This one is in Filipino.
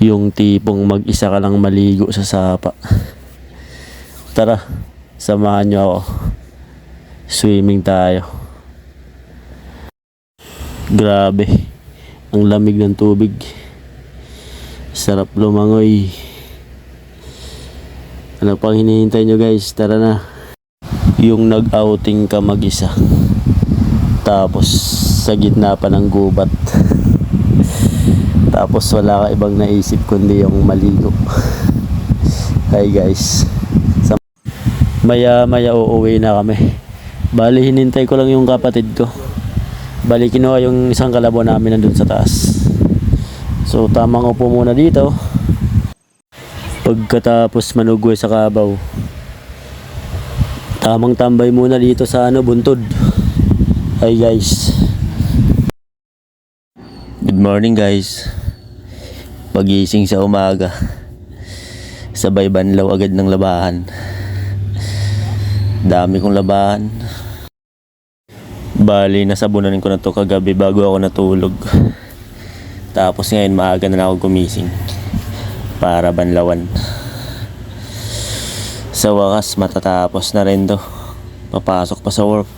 Yung tipong mag-isa ka lang maligo sa sapa. Tara, samahan nyo ako. Swimming tayo. Grabe, ang lamig ng tubig. Sarap lumangoy. Ano pang hinihintay nyo guys? Tara na. Yung nag-outing ka mag-isa, tapos sa gitna pa ng gubat, tapos wala ka ibang naisip kundi yung maligo. Hi guys, maya maya uuwi na kami. Bali hinintay ko lang yung kapatid ko. Bali kinuha yung isang kalabaw namin nandun sa taas. So tamang upo muna dito. Pagkatapos manugwe sa kabaw, tamang tambay muna dito sa buntod. Hi guys. Good morning guys. Pagising sa umaga, sabay banlaw agad ng labahan. Dami kong labahan. Bali nasabunan ko na to kagabi bago ako natulog. Tapos ngayon maaga na ako gumising para banlawan. Sa wakas matatapos na rin to. Papasok pa sa work.